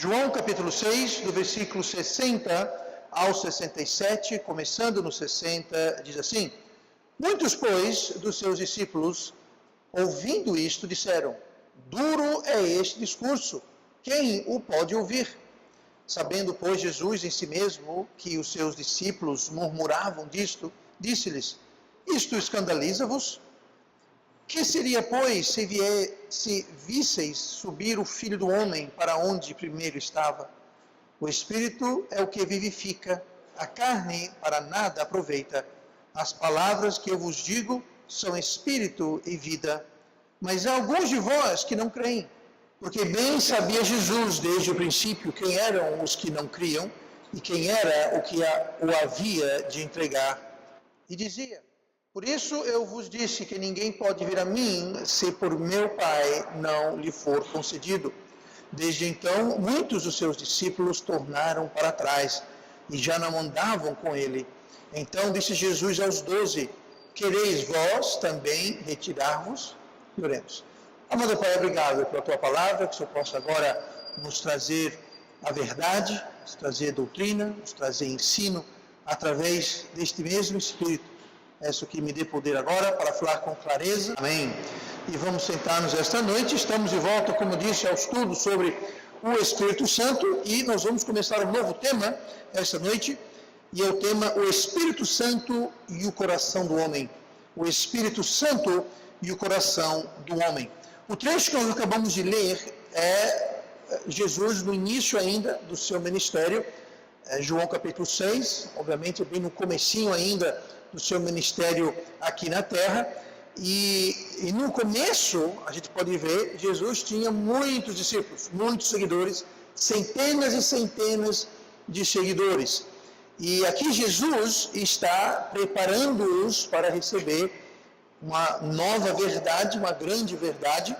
João capítulo 6, do versículo 60 ao 67, começando no 60, diz assim: Muitos, pois, dos seus discípulos, ouvindo isto, disseram: Duro é este discurso, quem o pode ouvir? Sabendo, pois, Jesus em si mesmo que os seus discípulos murmuravam disto, disse-lhes: Isto escandaliza-vos? Que seria, pois, se visseis subir o Filho do Homem para onde primeiro estava? O Espírito é o que vivifica, a carne para nada aproveita. As palavras que eu vos digo são Espírito e vida. Mas há alguns de vós que não creem, porque bem sabia Jesus desde o princípio quem eram os que não criam e quem era o que o havia de entregar. E dizia: Por isso eu vos disse que ninguém pode vir a mim se por meu Pai não lhe for concedido. Desde então, muitos dos seus discípulos tornaram para trás e já não andavam com ele. Então disse Jesus aos 12: Quereis vós também retirar-vos? E oremos. Amado Pai, obrigado pela tua palavra, que o Senhor possa agora nos trazer a verdade, nos trazer doutrina, nos trazer ensino, através deste mesmo Espírito. Peço que me dê poder agora para falar com clareza. Amém. E vamos sentar-nos esta noite. Estamos de volta, como disse, ao estudo sobre o Espírito Santo. E nós vamos começar um novo tema esta noite. E é o tema o Espírito Santo e o coração do homem. O Espírito Santo e o coração do homem. O trecho que nós acabamos de ler é Jesus no início ainda do seu ministério. João capítulo 6, obviamente bem no comecinho ainda do seu ministério aqui na terra, e no começo, a gente pode ver, Jesus tinha muitos discípulos, muitos seguidores, centenas e centenas de seguidores, e aqui Jesus está preparando-os para receber uma nova verdade, uma grande verdade,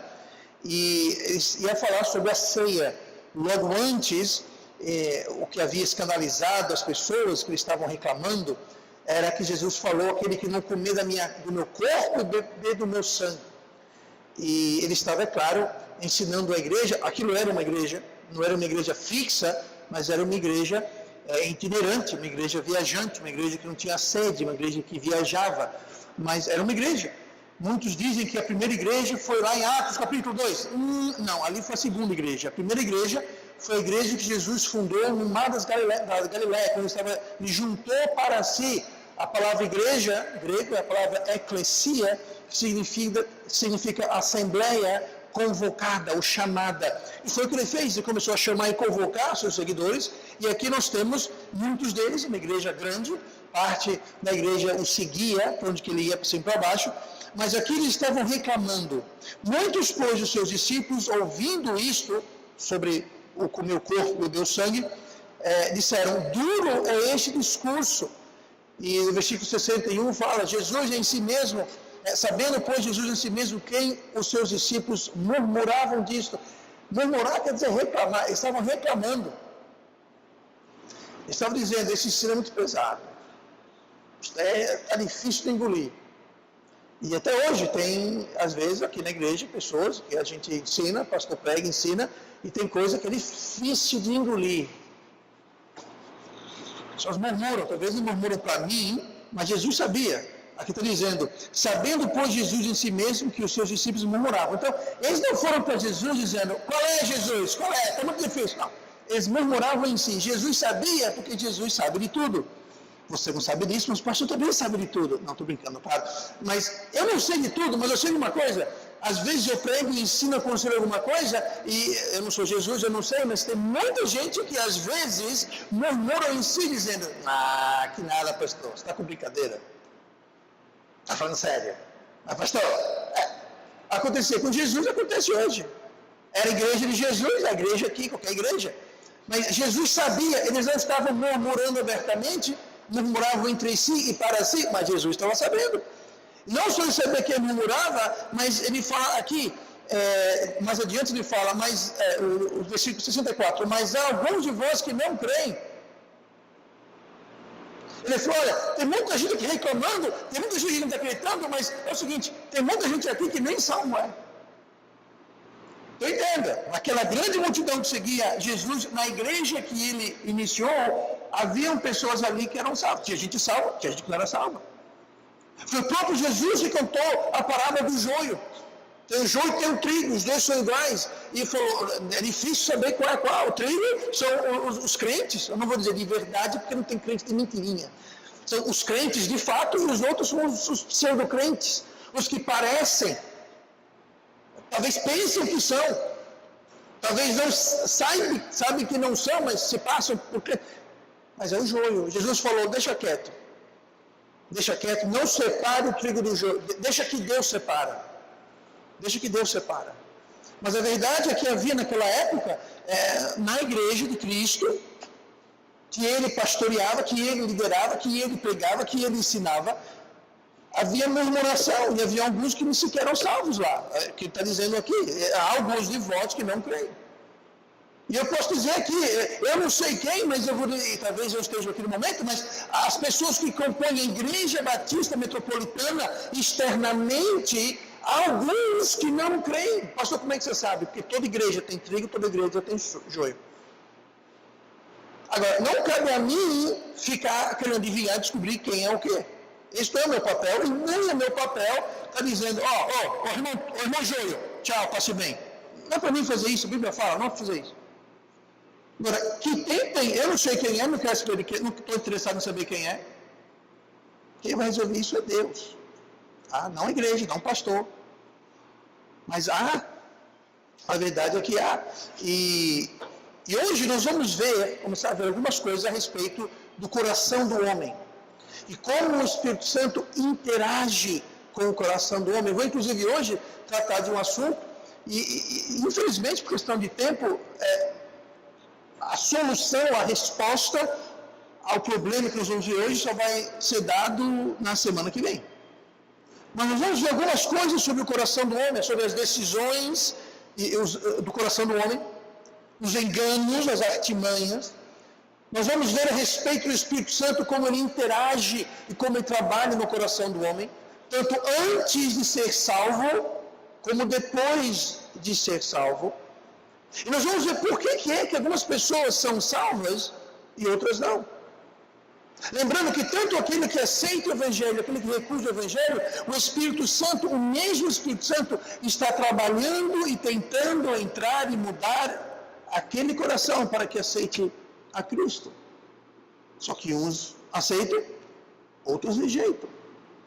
e ia falar sobre a ceia. Logo antes, o que havia escandalizado as pessoas que estavam reclamando era que Jesus falou: aquele que não comer do meu corpo e beber do meu sangue. E ele estava, é claro, ensinando a igreja. Aquilo era uma igreja, não era uma igreja fixa, mas era uma igreja itinerante, uma igreja viajante, uma igreja que não tinha sede, uma igreja que viajava, mas era uma igreja. Muitos dizem que a primeira igreja foi lá em Atos capítulo 2. Não, ali foi a segunda igreja. A primeira igreja foi a igreja que Jesus fundou no mar da Galileia, quando ele juntou para si. A palavra igreja, grego, é a palavra eclesia, que significa assembleia convocada ou chamada. E foi o que ele fez, ele começou a chamar e convocar seus seguidores, e aqui nós temos muitos deles, uma igreja grande, parte da igreja o seguia, para onde que ele ia, para cima e para baixo, mas aqui eles estavam reclamando. Muitos, pois, dos seus discípulos, ouvindo isto, sobre o comer o corpo e o meu sangue, disseram: duro é este discurso. E o versículo 61 fala: Jesus em si mesmo, sabendo, pois, Jesus em si mesmo quem os seus discípulos murmuravam disto. Murmurar quer dizer reclamar, eles estavam reclamando. Eles estavam dizendo: esse ensino é muito pesado, está difícil de engolir. E até hoje tem, às vezes, aqui na igreja, pessoas que a gente ensina, pastor prega, ensina, e tem coisa que é difícil de engolir. As pessoas murmuram, talvez não murmuram para mim, mas Jesus sabia. Aqui está dizendo: sabendo, pois, Jesus em si mesmo que os seus discípulos murmuravam. Então, eles não foram para Jesus dizendo: qual é, Jesus? Qual é? Está muito difícil. Não. Eles murmuravam em si. Jesus sabia, porque Jesus sabe de tudo. Você não sabe disso, mas o pastor também sabe de tudo. Não, estou brincando, claro. Mas eu não sei de tudo, mas eu sei de uma coisa. Às vezes eu prego e ensino, aconselho alguma coisa, e eu não sou Jesus, eu não sei, mas tem muita gente que às vezes murmura em si, dizendo: que nada, pastor, você está com brincadeira. Está falando sério. Mas, pastor, acontecia com Jesus, acontece hoje. Era a igreja de Jesus, a igreja aqui, qualquer igreja. Mas Jesus sabia, eles não estavam murmurando abertamente, murmuravam entre si e para si, mas Jesus estava sabendo. Não só ele sabia que ele murmurava, mas ele fala aqui, mais adiante ele fala, o versículo 64, mas há alguns de vós que não creem. Ele falou: olha, tem muita gente aqui reclamando, tem muita gente que não está acreditando, mas é o seguinte, tem muita gente aqui que nem salmo é. Então entenda, naquela grande multidão que seguia Jesus, na igreja que ele iniciou, haviam pessoas ali que eram salvas. Tinha gente salva, tinha gente que não era salva. Foi o próprio Jesus que contou a parábola do joio. Tem o joio e tem o trigo, os dois são iguais. E falou, é difícil saber qual é qual. O trigo são os crentes, eu não vou dizer de verdade, porque não tem crente de mentirinha. São os crentes de fato e os outros são os pseudo-crentes, os que parecem, talvez pensem que são, talvez não sabem que não são, mas se passam porque... Mas é o joio. Jesus falou, deixa quieto, não separe o trigo do joio, deixa que Deus separa. Mas a verdade é que havia naquela época, na igreja de Cristo, que ele pastoreava, que ele liderava, que ele pregava, que ele ensinava, havia murmuração, e havia alguns que nem sequer eram salvos lá, que está dizendo aqui, há alguns devotos que não creem. E eu posso dizer aqui, eu não sei quem, mas eu vou dizer, talvez eu esteja aqui no momento, mas as pessoas que compõem a Igreja Batista Metropolitana, externamente, há alguns que não creem. Pastor, como é que você sabe? Porque toda igreja tem trigo, toda igreja tem joio. Agora, não cabe a mim ficar querendo adivinhar e descobrir quem é o quê. Esse não é o meu papel, e nem é meu papel estar dizendo, irmão joio, tchau, passe bem. Não é para mim fazer isso, a Bíblia fala, não é para fazer isso. Agora, que tem, eu não sei quem é, não quero saber de quem, não estou interessado em saber quem é. Quem vai resolver isso é Deus. Não a igreja, não o pastor. Mas a verdade é que há. E hoje nós vamos começar a ver algumas coisas a respeito do coração do homem. E como o Espírito Santo interage com o coração do homem. Eu vou, inclusive, hoje tratar de um assunto, e infelizmente, por questão de tempo, a solução, a resposta ao problema que nós vamos ver hoje só vai ser dado na semana que vem. Mas nós vamos ver algumas coisas sobre o coração do homem, sobre as decisões do coração do homem, os enganos, as artimanhas. Nós vamos ver a respeito do Espírito Santo, como ele interage e como ele trabalha no coração do homem, tanto antes de ser salvo, como depois de ser salvo. E nós vamos ver por que é que algumas pessoas são salvas e outras não. Lembrando que tanto aquele que aceita o Evangelho, aquele que recusa o Evangelho, o Espírito Santo, o mesmo Espírito Santo, está trabalhando e tentando entrar e mudar aquele coração para que aceite a Cristo. Só que uns aceitam, outros rejeitam.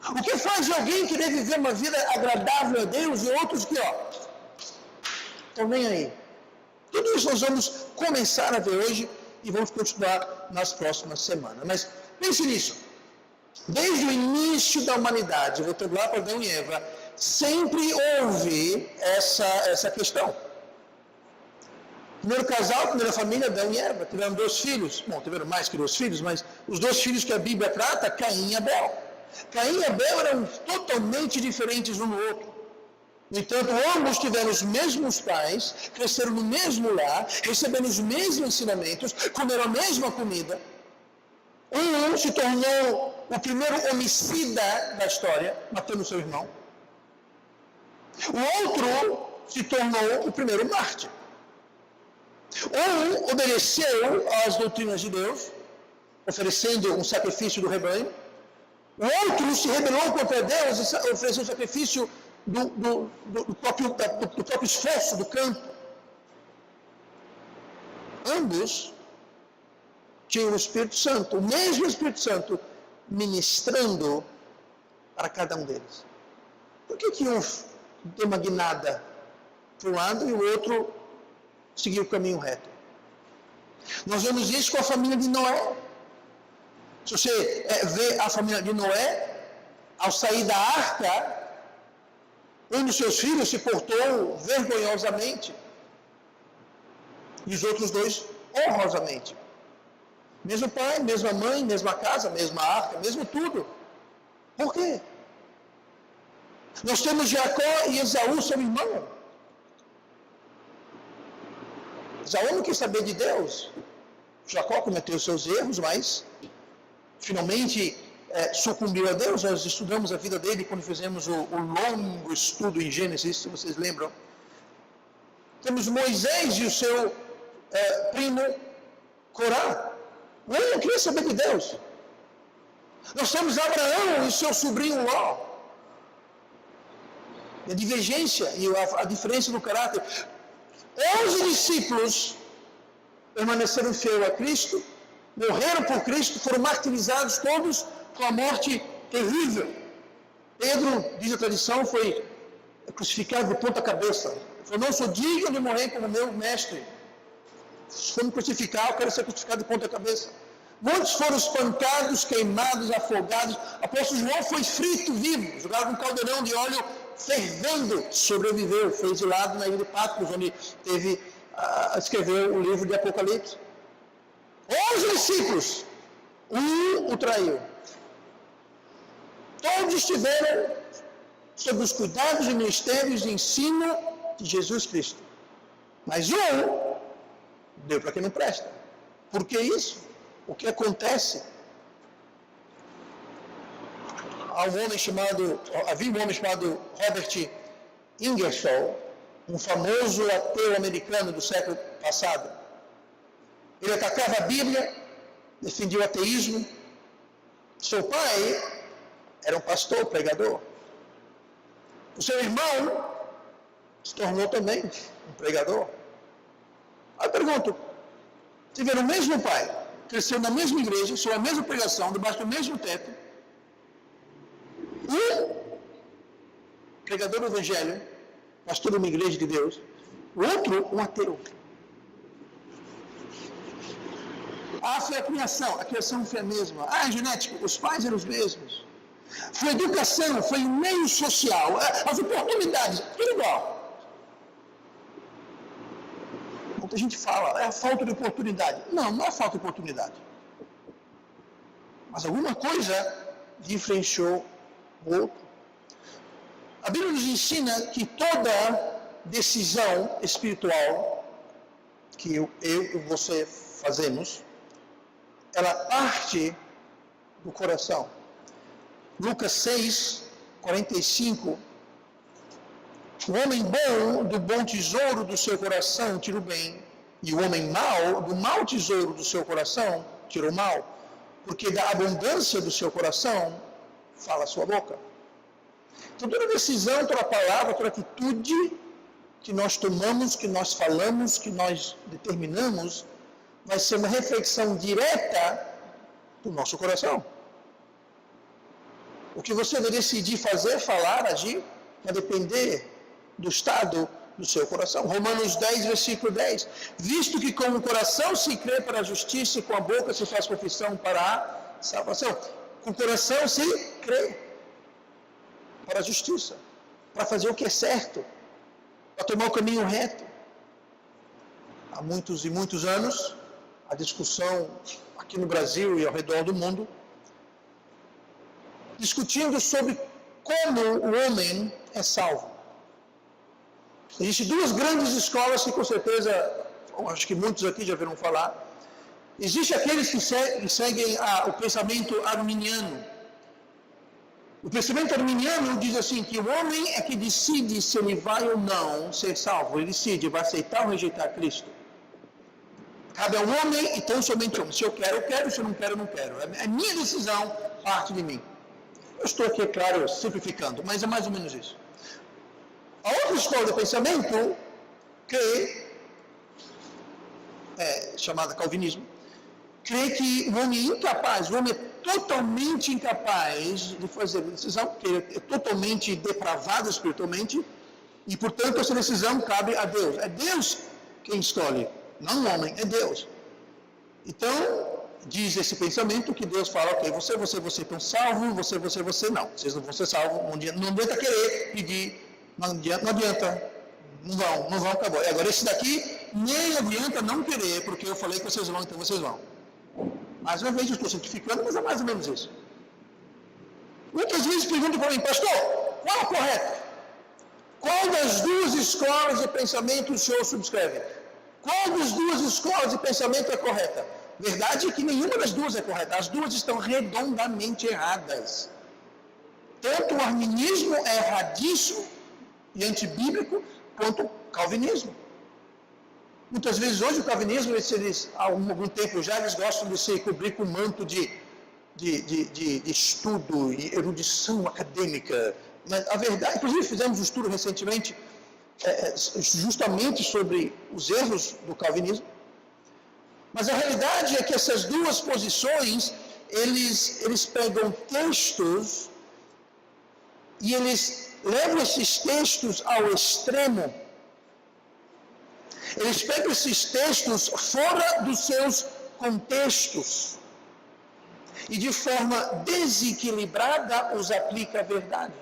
O que faz de alguém querer viver uma vida agradável a Deus e outros que, estão nem aí. Tudo isso nós vamos começar a ver hoje e vamos continuar nas próximas semanas. Mas pense nisso. Desde o início da humanidade, voltando lá para Adão e Eva, sempre houve essa questão. Primeiro casal, primeira família, Adão e Eva, tiveram 2 filhos. Bom, tiveram mais que 2 filhos, mas os 2 filhos que a Bíblia trata, Caim e Abel. Caim e Abel eram totalmente diferentes um do outro. No entanto, ambos tiveram os mesmos pais, cresceram no mesmo lar, receberam os mesmos ensinamentos, comeram a mesma comida. Um se tornou o primeiro homicida da história, matando seu irmão. O outro se tornou o primeiro mártir. Um obedeceu às doutrinas de Deus, oferecendo um sacrifício do rebanho. O outro se rebelou contra Deus e ofereceu o sacrifício do próprio esforço, do campo. Ambos tinham o Espírito Santo, o mesmo Espírito Santo, ministrando para cada um deles. Por que um deu uma guinada para um lado e o outro seguiu o caminho reto? Nós vemos isso com a família de Noé. Se você vê a família de Noé, ao sair da arca, um dos seus filhos se portou vergonhosamente e os outros 2 honrosamente. Mesmo pai, mesma mãe, mesma casa, mesma arca, mesmo tudo. Por quê? Nós temos Jacó e Esaú, seu irmão. Esaú não quis saber de Deus. Jacó cometeu seus erros, mas finalmente sucumbiu a Deus. Nós estudamos a vida dele quando fizemos o longo estudo em Gênesis, se vocês lembram. Temos Moisés e o seu primo Corá. O homem não queria saber de Deus. Nós temos Abraão e seu sobrinho Ló. A divergência e a diferença no caráter. 11 discípulos permaneceram fiéis a Cristo, morreram por Cristo, foram martirizados todos com a morte terrível. Pedro, diz a tradição, foi crucificado de ponta cabeça. Ele falou, não sou digno de morrer como meu mestre. Se for me crucificar, eu quero ser crucificado de ponta cabeça. Muitos foram espancados, queimados, afogados. O apóstolo João foi frito vivo, jogado num caldeirão de óleo fervendo, sobreviveu, foi exilado na ilha de Patmos, onde escreveu o livro de Apocalipse. 11 discípulos, um o traiu. Todos estiveram sob os cuidados e ministérios de ensino de Jesus Cristo. Mas um deu para quem não presta. Por que isso? O que acontece? Havia um homem chamado Robert Ingersoll, um famoso ateu americano do século passado. Ele atacava a Bíblia, defendia o ateísmo. Seu pai era um pastor, pregador. O seu irmão se tornou também um pregador. Aí eu pergunto, tiveram o mesmo pai, cresceu na mesma igreja, sob a mesma pregação, debaixo do mesmo teto. Um pregador do evangelho, pastor de uma igreja de Deus, o outro um ateu. Foi a criação foi a mesma. A genética, os pais eram os mesmos. Foi a educação, foi o meio social, as oportunidades, tudo igual. Muita gente fala, é a falta de oportunidade. Não é falta de oportunidade. Mas alguma coisa diferenciou o outro. A Bíblia nos ensina que toda decisão espiritual que eu e você fazemos, ela parte do coração. Lucas 6, 45. O homem bom, do bom tesouro do seu coração, tira o bem. E o homem mau, do mau tesouro do seu coração, tira o mal. Porque da abundância do seu coração, fala a sua boca. Então, toda decisão, toda palavra, toda atitude que nós tomamos, que nós falamos, que nós determinamos, vai ser uma reflexão direta do nosso coração. O que você vai decidir fazer, falar, agir, vai depender do estado do seu coração. Romanos 10, versículo 10. Visto que com o coração se crê para a justiça e com a boca se faz confissão para a salvação. Com o coração se crê para a justiça, para fazer o que é certo, para tomar o caminho reto. Há muitos e muitos anos, a discussão aqui no Brasil e ao redor do mundo, discutindo sobre como o homem é salvo. Existem duas grandes escolas que com certeza, acho que muitos aqui já viram falar. Existem aqueles que seguem o pensamento arminiano. O pensamento arminiano diz assim, que o homem é que decide se ele vai ou não ser salvo. Ele decide, vai aceitar ou rejeitar Cristo. Cabe ao homem e tão somente homem. Se eu quero, se eu não quero. É minha decisão, parte de mim. Eu estou aqui, é claro, simplificando, mas é mais ou menos isso. A outra escola de pensamento, chamada calvinismo, crê que o homem é incapaz, o homem é totalmente incapaz de fazer decisão, porque ele é totalmente depravado espiritualmente, e portanto essa decisão cabe a Deus. É Deus quem escolhe, não o homem, é Deus. Então, diz esse pensamento que Deus fala, ok, você estão salvos, você não. Vocês não vão ser salvos, não adianta querer pedir, não adianta, não vão, acabou. Agora esse daqui, nem adianta não querer, porque eu falei que vocês vão, então vocês vão. Mais uma vez eu estou simplificando, mas é mais ou menos isso. Muitas vezes perguntam para mim, pastor, qual é o correto? Qual das duas escolas de pensamento o senhor subscreve? Qual das duas escolas de pensamento é correta? Verdade é que nenhuma das duas é correta. As duas estão redondamente erradas. Tanto o arminismo é erradíssimo e antibíblico, quanto o calvinismo. Muitas vezes hoje o calvinismo, há algum tempo já, eles gostam de se cobrir com um manto de estudo e erudição acadêmica. Mas a verdade, inclusive fizemos um estudo recentemente justamente sobre os erros do calvinismo. Mas a realidade é que essas duas posições, eles pegam textos e eles levam esses textos ao extremo. Eles pegam esses textos fora dos seus contextos e de forma desequilibrada os aplica à verdade.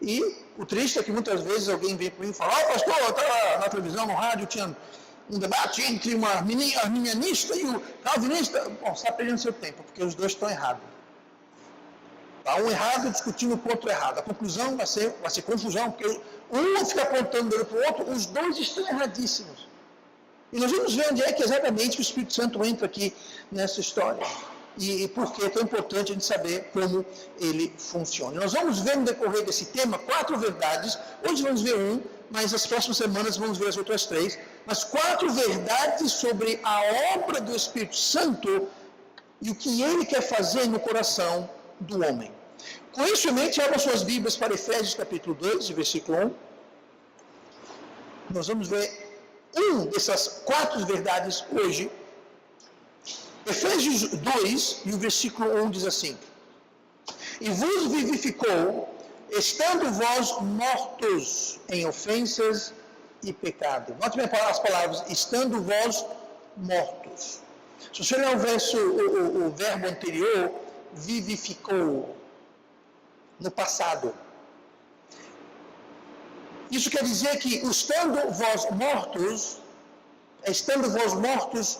E o triste é que muitas vezes alguém vem para mim e fala: pastor, eu estava na televisão, no rádio, tinha um debate entre uma arminianista e o calvinista. Bom, você está perdendo seu tempo, porque os dois estão errados. Está um errado discutindo com o outro errado. A conclusão vai ser confusão, porque um fica apontando para o outro, os dois estão erradíssimos. E nós vamos ver onde é que exatamente o Espírito Santo entra aqui nessa história. E por que é tão importante a gente saber como ele funciona. Nós vamos ver no decorrer desse tema 4 verdades. Hoje vamos ver um, mas as próximas semanas vamos ver as outras 3. Mas 4 verdades sobre a obra do Espírito Santo e o que ele quer fazer no coração do homem. Com isso em mente, abram suas Bíblias para Efésios capítulo 2, versículo 1. Nós vamos ver uma dessas 4 verdades hoje. Efésios 2, e o versículo 1 diz assim: E vos vivificou, estando vós mortos em ofensas e pecado. Note bem as palavras, estando vós mortos. Se você olhar o verbo anterior, vivificou, no passado. Isso quer dizer que, estando vós mortos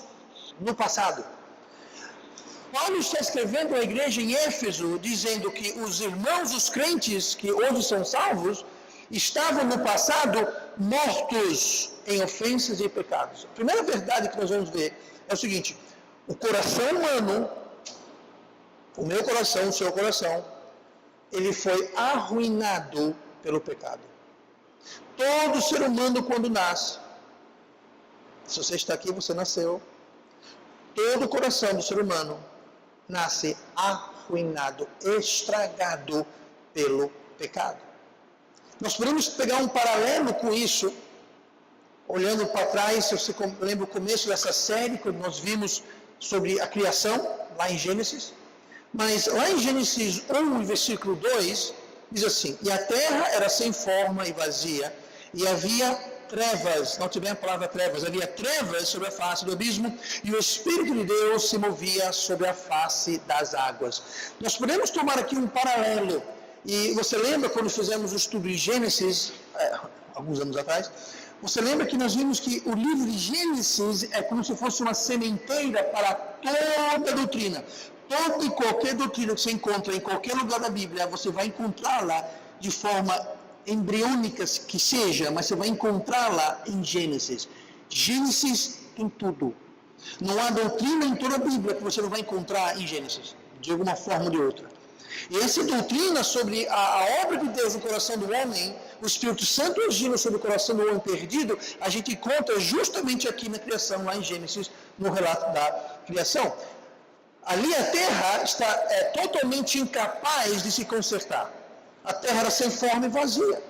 no passado. Paulo está escrevendo à igreja em Éfeso, dizendo que os irmãos, os crentes que hoje são salvos, estavam no passado mortos em ofensas e pecados. A primeira verdade que nós vamos ver é o seguinte: o coração humano, o meu coração, o seu coração, ele foi arruinado pelo pecado. Todo ser humano, quando nasce, se você está aqui, você nasceu, todo o coração do ser humano nasce arruinado, estragado pelo pecado. Nós podemos pegar um paralelo com isso, olhando para trás. Se você lembra o começo dessa série, quando nós vimos sobre a criação, lá em Gênesis. Mas lá em Gênesis 1, versículo 2, diz assim: E a terra era sem forma e vazia, e havia trevas, não tiver a palavra trevas, havia trevas sobre a face do abismo, e o Espírito de Deus se movia sobre a face das águas. Nós podemos tomar aqui um paralelo, e você lembra quando fizemos o estudo de Gênesis, alguns anos atrás, você lembra que nós vimos que o livro de Gênesis é como se fosse uma sementeira para toda a doutrina. Toda e qualquer doutrina que você encontra em qualquer lugar da Bíblia, você vai encontrá-la de forma embriônica que seja, mas você vai encontrá-la em Gênesis. Gênesis tem tudo. Não há doutrina em toda a Bíblia que você não vai encontrar em Gênesis, de alguma forma ou de outra. E essa doutrina sobre a obra de Deus no coração do homem, o Espírito Santo agindo sobre o coração do homem perdido, a gente encontra justamente aqui na criação, lá em Gênesis, no relato da criação. Ali a terra está totalmente incapaz de se consertar. A terra era sem forma e vazia.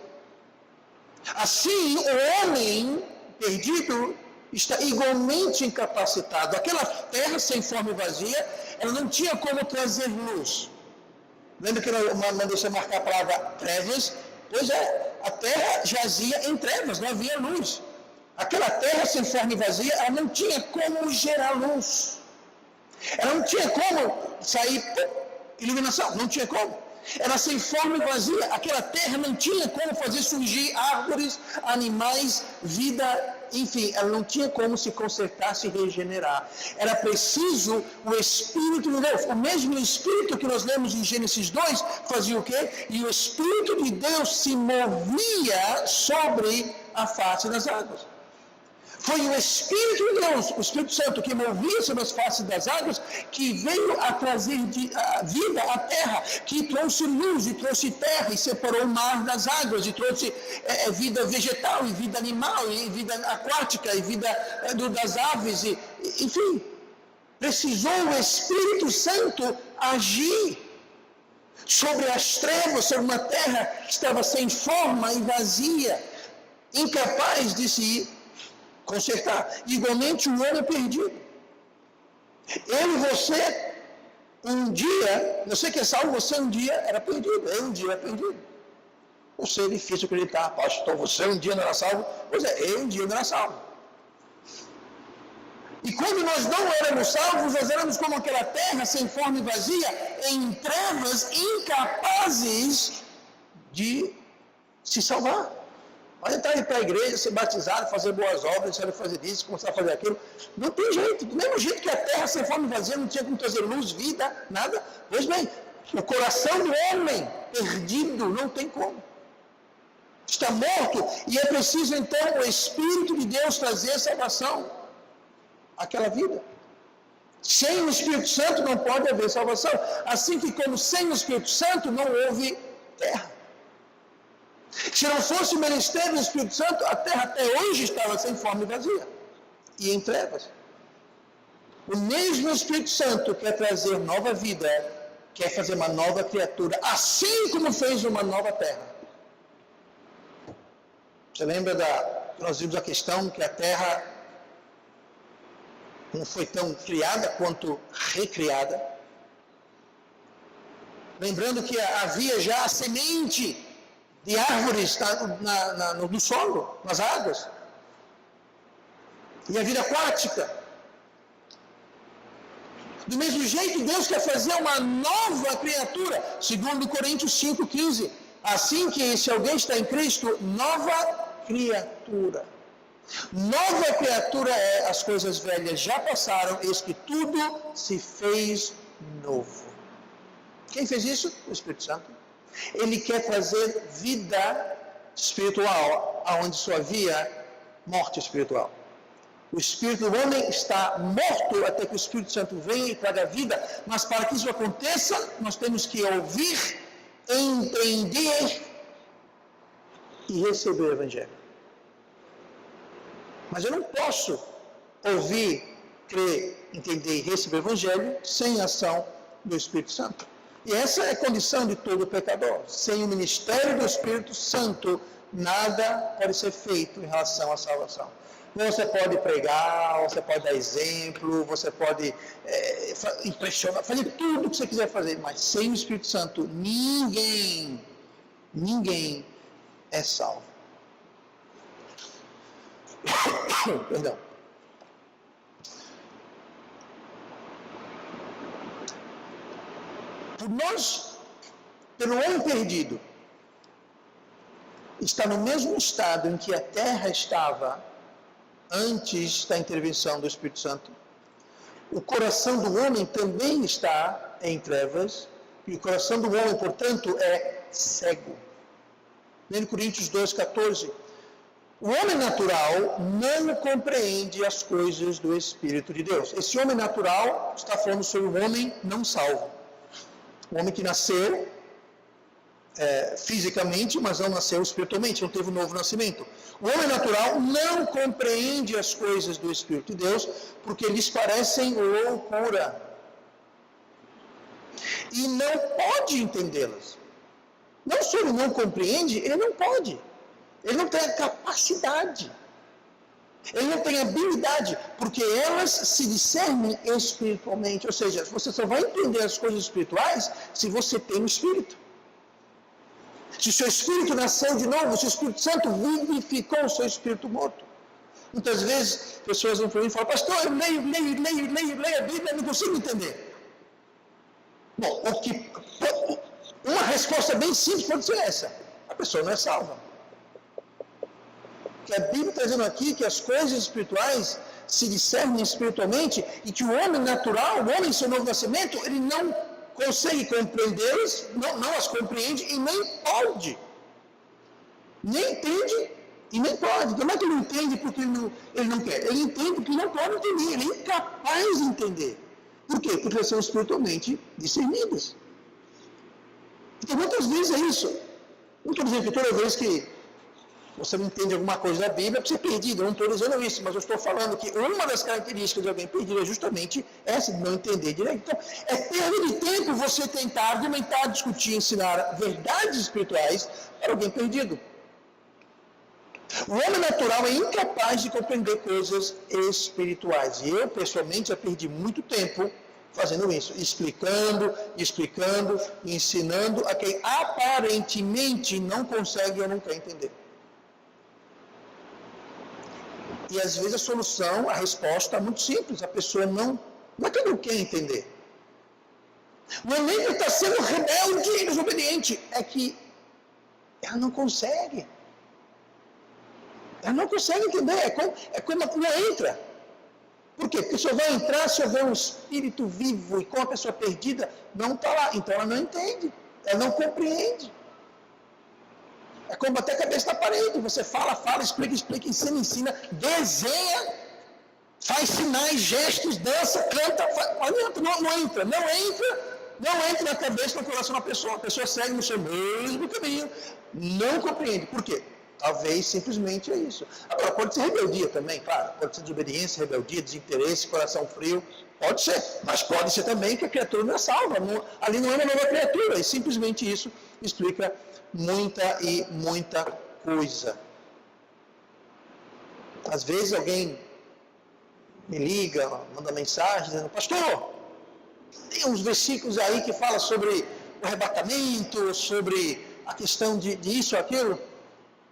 Assim, o homem perdido está igualmente incapacitado. Aquela terra sem forma e vazia, ela não tinha como trazer luz. Lembra que eu mandei você marcar a palavra trevas? Pois é, a terra jazia em trevas, não havia luz. Aquela terra sem forma e vazia, ela não tinha como gerar luz. Ela não tinha como sair iluminação, não tinha como. Era sem forma e vazia. Aquela terra não tinha como fazer surgir árvores, animais, vida, enfim, ela não tinha como se consertar, se regenerar. Era preciso o Espírito de Deus. O mesmo Espírito que nós lemos em Gênesis 2 fazia o quê? E o Espírito de Deus se movia sobre a face das águas. Foi o Espírito de Deus, o Espírito Santo, que movia sobre as faces das águas, que veio a trazer vida à terra, que trouxe luz e trouxe terra, e separou o mar das águas, e trouxe vida vegetal, e vida animal, e vida aquática, e vida das aves, enfim. Precisou o Espírito Santo agir sobre as trevas, sobre uma terra que estava sem forma e vazia, incapaz de se consertar. Igualmente o homem perdido. Eu e você, um dia, você que é salvo, você um dia era perdido, eu um dia era perdido. Você é difícil acreditar, pastor, você um dia não era salvo? Pois é, eu um dia não era salvo. E quando nós não éramos salvos, nós éramos como aquela terra sem forma e vazia, em trevas, incapazes de se salvar. Mas entrar para a igreja, ser batizado, fazer boas obras, sabe fazer isso, começar a fazer aquilo. Não tem jeito. Do mesmo jeito que a terra sem forma e vazia não tinha como trazer luz, vida, nada. Pois bem, o coração do homem perdido não tem como. Está morto e é preciso então o Espírito de Deus trazer salvação àquela vida. Sem o Espírito Santo não pode haver salvação. Assim que como sem o Espírito Santo não houve terra. Se não fosse o ministério do Espírito Santo, a terra até hoje estava sem forma e vazia, e em trevas. O mesmo Espírito Santo quer trazer nova vida, quer fazer uma nova criatura, assim como fez uma nova terra. Você lembra que nós vimos a questão que a terra não foi tão criada quanto recriada? Lembrando que havia já a semente de árvores no solo, nas águas. E a vida aquática. Do mesmo jeito, Deus quer fazer uma nova criatura, segundo Coríntios 5,15. Assim que se alguém está em Cristo, nova criatura. Nova criatura é as coisas velhas já passaram, eis que tudo se fez novo. Quem fez isso? O Espírito Santo. Ele quer trazer vida espiritual, aonde só havia morte espiritual. O espírito do homem está morto até que o Espírito Santo venha e traga vida, mas para que isso aconteça, nós temos que ouvir, entender e receber o Evangelho. Mas eu não posso ouvir, crer, entender e receber o Evangelho sem a ação do Espírito Santo. E essa é a condição de todo pecador. Sem o ministério do Espírito Santo, nada pode ser feito em relação à salvação. Você pode pregar, você pode dar exemplo, você pode impressionar, fazer tudo o que você quiser fazer, mas sem o Espírito Santo, ninguém é salvo. Perdão. Pelo homem perdido, está no mesmo estado em que a terra estava antes da intervenção do Espírito Santo. O coração do homem também está em trevas, e o coração do homem, portanto, é cego. 1 Coríntios 2,14. O homem natural não compreende as coisas do Espírito de Deus. Esse homem natural está falando sobre o homem não salvo. O homem que nasceu fisicamente, mas não nasceu espiritualmente, não teve um novo nascimento. O homem natural não compreende as coisas do Espírito de Deus, porque lhes parecem loucura. E não pode entendê-las. Não só ele não compreende, ele não pode. Ele não tem a capacidade. Ele não tem habilidade, porque elas se discernem espiritualmente. Ou seja, você só vai entender as coisas espirituais se você tem o Espírito. Se o seu Espírito nasceu de novo, se o Espírito Santo vivificou o seu Espírito morto. Muitas vezes, pessoas vão para mim e falam, pastor, eu leio a Bíblia e não consigo entender. Bom, uma resposta bem simples pode ser essa. A pessoa não é salva. Que a Bíblia está dizendo aqui que as coisas espirituais se discernem espiritualmente e que o homem natural, o homem em seu novo nascimento, ele não consegue compreendê-las, não as compreende e nem pode, nem entende E nem pode. Não é que ele não entende porque ele não quer. Ele entende porque não pode entender. Ele é incapaz de entender. Por quê? Porque elas são espiritualmente discernidas. Então, muitas vezes é isso. Não estou dizendo que toda vez que você não entende alguma coisa da Bíblia, é para ser perdido. Eu não estou dizendo isso, mas eu estou falando que uma das características de alguém perdido é justamente essa, de não entender direito. Então, é perda de tempo você tentar argumentar, discutir, ensinar verdades espirituais para alguém perdido. O homem natural é incapaz de compreender coisas espirituais. E eu, pessoalmente, já perdi muito tempo fazendo isso, explicando, ensinando a quem aparentemente não consegue ou não quer entender. E às vezes a solução, a resposta é muito simples, a pessoa não é que não quer entender. Não é nem que está sendo rebelde e desobediente, é que ela não consegue. Ela não consegue entender, é como não entra. Por quê? Porque só vai entrar se houver um espírito vivo, e como a pessoa perdida não está lá. Então ela não entende, ela não compreende. É como bater a cabeça na parede, você fala, explica, ensina, desenha, faz sinais, gestos, dança, canta, não entra na cabeça, no coração da pessoa. A pessoa segue no seu mesmo caminho, não compreende. Por quê? Talvez simplesmente é isso. Agora, pode ser rebeldia também, claro. Pode ser desobediência, rebeldia, desinteresse, coração frio. Pode ser. Mas pode ser também que a criatura não é salva. Ali não é uma nova criatura. E simplesmente isso explica muita coisa. Às vezes alguém me liga, manda mensagem, dizendo: pastor, tem uns versículos aí que falam sobre o arrebatamento, sobre a questão de isso ou aquilo.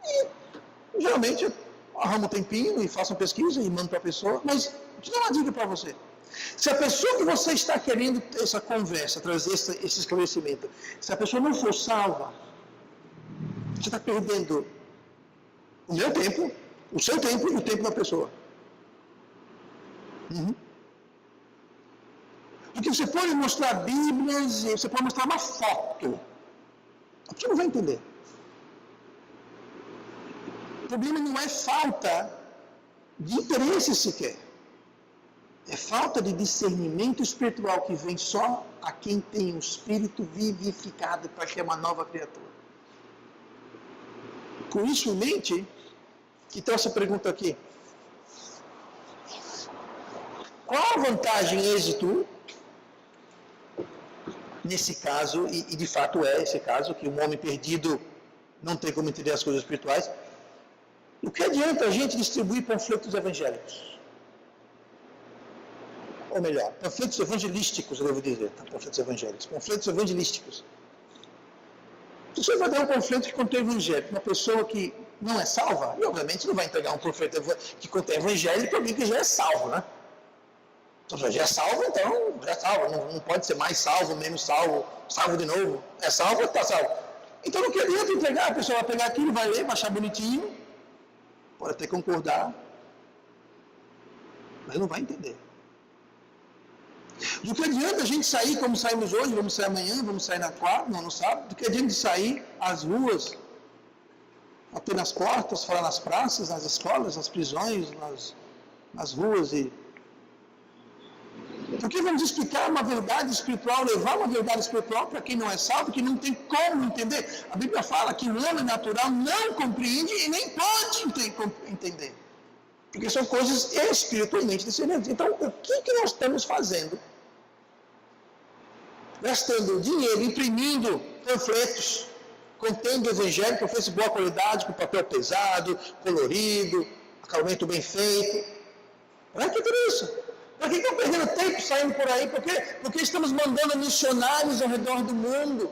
E geralmente eu arrumo um tempinho e faço uma pesquisa e mando para a pessoa, mas deixa eu dar uma dica para você. Se a pessoa que você está querendo ter essa conversa, trazer esse esclarecimento, se a pessoa não for salva, você está perdendo o meu tempo, o seu tempo e o tempo da pessoa. Porque você pode mostrar Bíblias, você pode mostrar uma foto, a pessoa não vai entender. O problema não é falta de interesse sequer. É falta de discernimento espiritual que vem só a quem tem o espírito vivificado para que é uma nova criatura. Com isso em mente, que tem essa pergunta aqui. Qual a vantagem e êxito nesse caso, e de fato é esse caso, que um homem perdido não tem como entender as coisas espirituais? O que adianta a gente distribuir panfletos evangélicos? Ou melhor, panfletos evangelísticos, eu devo dizer, panfletos evangélicos, panfletos evangelísticos. Você vai dar um panfleto que contém evangelho para uma pessoa que não é salva, e obviamente não vai entregar um panfleto que contém evangelho para alguém que já é salvo, né? Então, já é salvo, então já é salvo, não pode ser mais salvo, menos salvo, salvo de novo. É salvo, está salvo. Então não adianta entregar, a pessoa vai pegar aquilo, vai ler, vai achar bonitinho, pode até concordar, mas não vai entender. Do que adianta a gente sair como saímos hoje, vamos sair amanhã, vamos sair na quarta, não no sábado, do que adianta de sair às ruas, bater nas portas, falar nas praças, nas escolas, nas prisões, nas ruas e... Porque vamos explicar uma verdade espiritual, levar uma verdade espiritual para quem não é salvo, que não tem como entender. A Bíblia fala que o homem natural não compreende e nem pode entender. Porque são coisas espiritualmente discernidas. Então, o que nós estamos fazendo? Gastando dinheiro, imprimindo panfletos, contendo o evangelho, panfletos de boa qualidade, com papel pesado, colorido, acabamento bem feito. Para que tudo isso? Para que estão perdendo tempo saindo por aí? Porque estamos mandando missionários ao redor do mundo.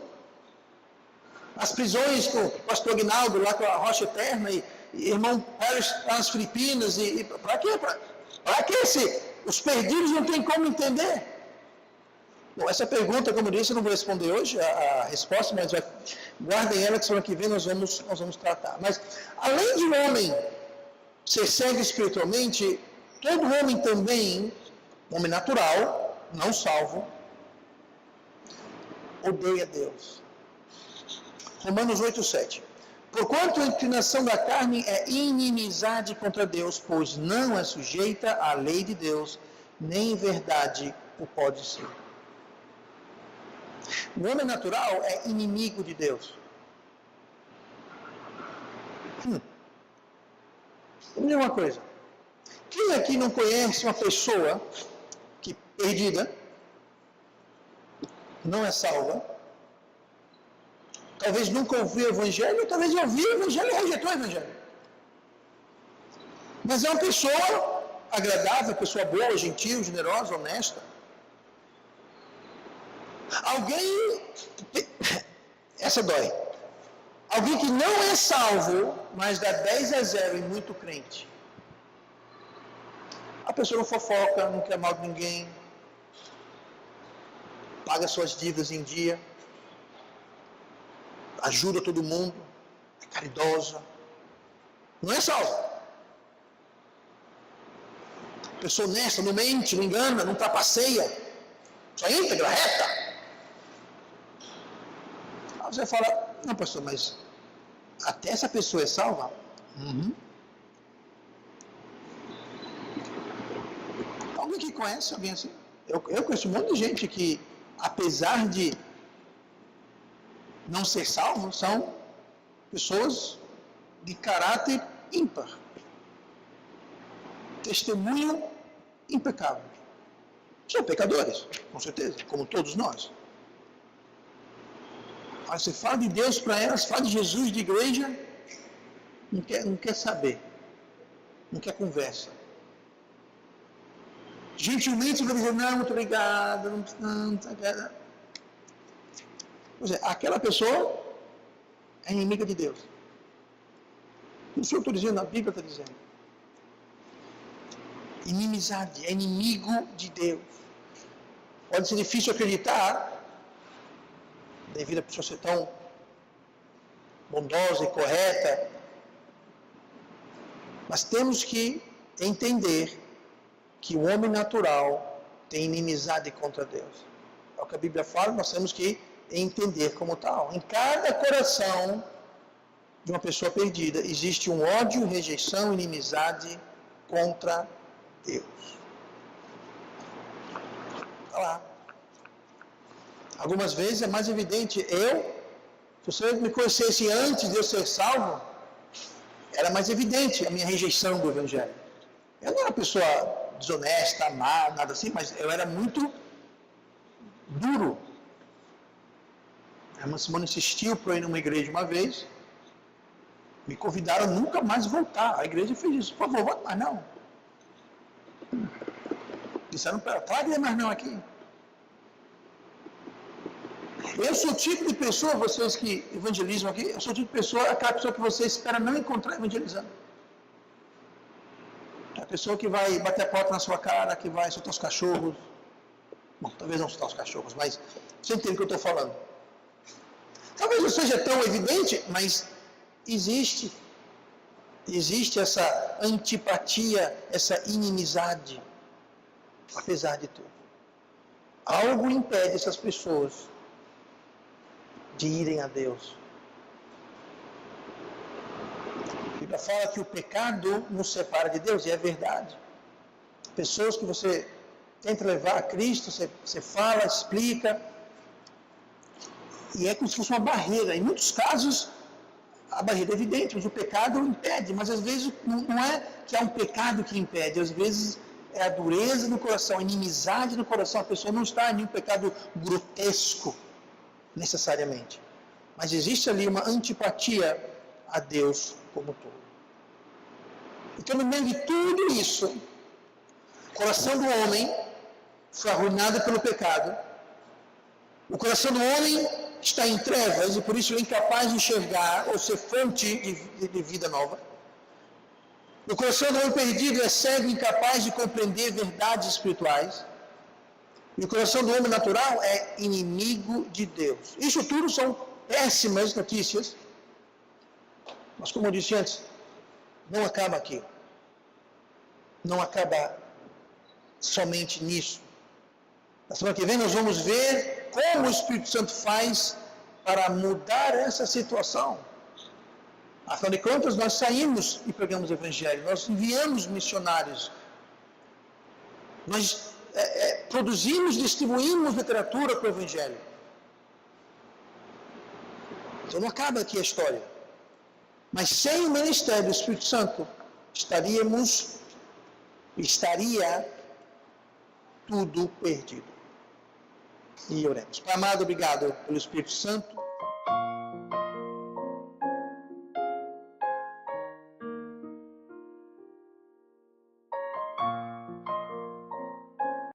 As prisões com o pastor Aguinaldo, lá com a Rocha Eterna, e irmão Pérez nas Filipinas. E para quê? Para que os perdidos não têm como entender? Bom, essa pergunta, como eu disse, eu não vou responder hoje a resposta, mas guardem ela que semana que vem nós vamos tratar. Mas, além de um homem ser cego espiritualmente, todo homem também, homem natural, não salvo, odeia Deus. Romanos 8:7. Porquanto a inclinação da carne é inimizade contra Deus, pois não é sujeita à lei de Deus, nem em verdade o pode ser. O homem natural é inimigo de Deus. Vou dizer uma coisa. Quem aqui não conhece uma pessoa que perdida, não é salva, talvez nunca ouviu o Evangelho, talvez ouviu o Evangelho e rejeitou o Evangelho. Mas é uma pessoa agradável, pessoa boa, gentil, generosa, honesta. Alguém, essa dói. Alguém que não é salvo, mas dá 10-0 e muito crente. A pessoa não fofoca, não quer mal de ninguém, paga suas dívidas em dia, ajuda todo mundo, é caridosa, não é salva. Pessoa honesta, não mente, não engana, não trapaceia, só íntegra, reta. Aí você fala, não pastor, mas até essa pessoa é salva? Alguém que conhece alguém assim? Eu conheço um monte de gente que, apesar de não ser salvo, são pessoas de caráter ímpar. Testemunho impecável. São pecadores, com certeza, como todos nós. Aí você fala de Deus para elas, fala de Jesus, de igreja, não quer saber, não quer conversa. Gentilmente vai dizer, não, muito obrigado, não. Pois é, aquela pessoa é inimiga de Deus. Não sou eu que estou dizendo, a Bíblia está dizendo. Inimizade, é inimigo de Deus. Pode ser difícil acreditar, devido a pessoa ser tão bondosa e correta, mas temos que entender que o homem natural tem inimizade contra Deus. É o que a Bíblia fala, nós temos que entender como tal. Em cada coração de uma pessoa perdida existe um ódio, rejeição, inimizade contra Deus. Está lá. Algumas vezes é mais evidente. Se você me conhecesse antes de eu ser salvo, era mais evidente a minha rejeição do Evangelho. Eu não era uma pessoa desonesta, má, nada assim, mas eu era muito duro. A irmã Simone insistiu para eu ir numa igreja uma vez, me convidaram a nunca mais voltar. A igreja fez isso, por favor, volta mais não. Disseram para ela, traga mais não aqui. Eu sou o tipo de pessoa, vocês que evangelizam aqui, eu sou o tipo de pessoa, aquela pessoa que você espera não encontrar evangelizando. É a pessoa que vai bater a porta na sua cara, que vai soltar os cachorros. Bom, talvez não soltar os cachorros, mas você entende o que eu estou falando. Talvez não seja tão evidente, mas existe essa antipatia, essa inimizade, apesar de tudo. Algo impede essas pessoas de irem a Deus. A Bíblia fala que o pecado nos separa de Deus, e é verdade. Pessoas que você tenta levar a Cristo, você fala, explica, e é como se fosse uma barreira. Em muitos casos, a barreira é evidente, mas o pecado impede. Mas às vezes não é que há um pecado que impede, às vezes é a dureza no coração, a inimizade no coração. A pessoa não está em um pecado grotesco, necessariamente. Mas existe ali uma antipatia a Deus como todo. Então, no meio de tudo isso, o coração do homem foi arruinado pelo pecado. O coração do homem está em trevas e por isso ele é incapaz de enxergar ou ser fonte de vida nova. O coração do homem perdido é cego e incapaz de compreender verdades espirituais. E o coração do homem natural é inimigo de Deus. Isso tudo são péssimas notícias. Mas como eu disse antes, não acaba aqui. Não acaba somente nisso. Na semana que vem nós vamos ver como o Espírito Santo faz para mudar essa situação. Afinal de contas, nós saímos e pregamos o Evangelho, nós enviamos missionários, nós produzimos, distribuímos literatura para o Evangelho. Então não acaba aqui a história. Mas sem o ministério do Espírito Santo, estaria tudo perdido. E oremos. Pai amado, obrigado pelo Espírito Santo.